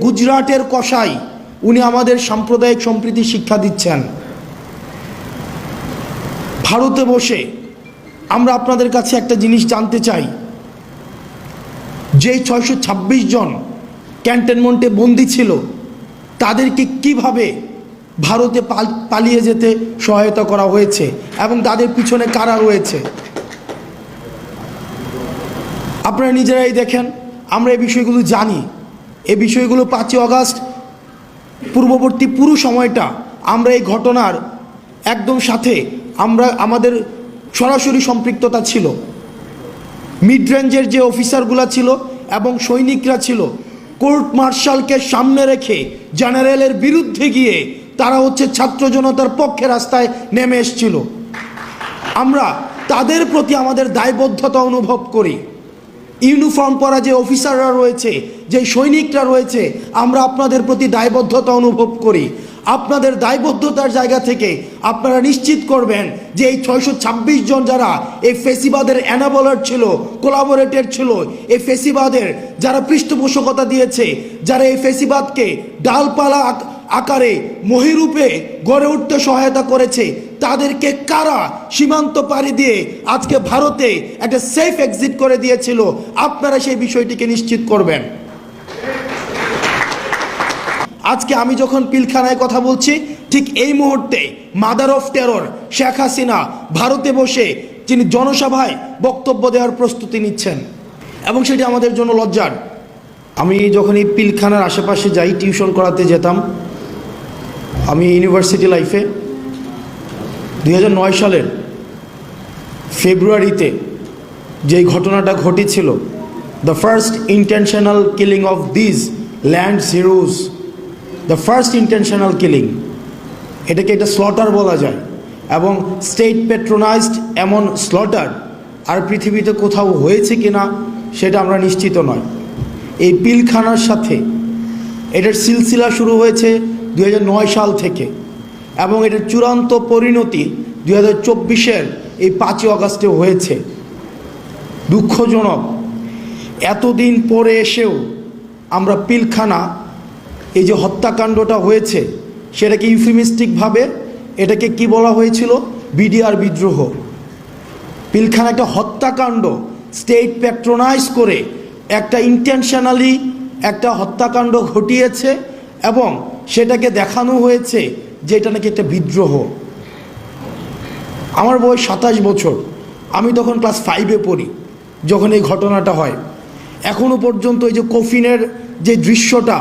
গুজরাটের কসাই উনি আমাদের সাম্প্রদায়িক সম্প্রীতি শিক্ষা দিচ্ছেন। ভারতে বসে আমরা আপনাদের কাছে একটা জিনিস জানতে চাই, যেই 626 জন ক্যান্টনমেন্টে বন্দী ছিল তাদেরকে কিভাবে ভারতে পালিয়ে যেতে সহায়তা করা হয়েছে এবং তাদের পিছনে কারা রয়েছে। আপনারা নিজেরাই দেখেন, আমরা এই বিষয়গুলো জানি। এই বিষয়গুলো 5ই আগস্ট পূর্ববর্তী পুরো সময়টা আমরা এই ঘটনার একদম সাথে আমাদের সরাসরি সম্পৃক্ততা ছিল। মিড রেঞ্জের যে অফিসারগুলো ছিল এবং সৈনিকরা ছিল, কোর্ট মার্শালকে সামনে রেখে জেনারেলের বিরুদ্ধে গিয়ে তারা ছাত্র জনতার পক্ষে রাস্তায় নেমে এসেছিল। আমরা তাদের প্রতি আমাদের দায়বদ্ধতা অনুভব করি। ইউনিফর্ম পরা যে অফিসাররা রয়েছে, যে সৈনিকরা রয়েছে, আমরা আপনাদের প্রতি দায়বদ্ধতা অনুভব করি। আপনাদের দায়বদ্ধতার জায়গা থেকে আপনারা নিশ্চিত করবেন যে এই 626 জন যারা এই ফেসিবাদের অ্যানাবলার ছিল, কোলাবোরেটর ছিল, এই ফেসিবাদের যারা পৃষ্ঠপোষকতা দিয়েছে, যারা এই ফেসিবাদকে ডালপালা আকারে মহিরূপে গড়ে উঠতে সহায়তা করেছে, তাদেরকে কারা সীমান্ত পাড়ি দিয়ে আজকে ভারতে একটা সেফ এক্সিট করে দিয়েছিল, আপনারা সেই বিষয়টিকে নিশ্চিত করবেন। আজকে আমি যখন পিলখানায় কথা বলছি, ঠিক এই মুহূর্তে mother of terror Sheikh Hasina ভারতে বসে তিনি জনসভায় বক্তব্য দেওয়ার প্রস্তুতি নিচ্ছেন এবং সেটি আমাদের জন্য লজ্জার। আমি যখন এই পিলখানার আশেপাশে যাই, টিউশন করাতে যেতাম আমি ইউনিভার্সিটি লাইফে, 2009 সালের ফেব্রুয়ারিতে যেই ঘটনাটা ঘটেছিল, the first intentional killing of this land heroes, the first intentional killing, এটাকে এটা স্লটার বলা যায়। এবং স্টেট পেট্রোনাইজড এমন স্লটার আর পৃথিবীতে কোথাও হয়েছে কিনা সেটা আমরা নিশ্চিত নয়। এই পিলখানার সাথে এটার সিলসিলা শুরু হয়েছে 2009 সাল থেকে এবং এটার চূড়ান্ত পরিণতি 2024-এর এই 5ই আগস্টে হয়েছে। দুঃখজনক, এতদিন পরে এসেও আমরা পিলখানা, এই যে হত্যাকাণ্ডটা হয়েছে সেটাকে ইউফেমিস্টিকভাবে এটাকে কি বলা হয়েছিল, বিডিআর বিদ্রোহ। পিলখানা একটা হত্যাকাণ্ড, স্টেট প্যাট্রোনাইজ করে একটা ইন্টেনশনালি একটা হত্যাকাণ্ড ঘটিয়েছে এবং সেটাকে দেখানো হয়েছে যে এটা নাকি একটা বিদ্রোহ। আমার বয়স 27 বছর, আমি তখন ক্লাস 5-এ পড়ি যখন এই ঘটনাটা হয়। এখনও পর্যন্ত এই যে কফিনের যে দৃশ্যটা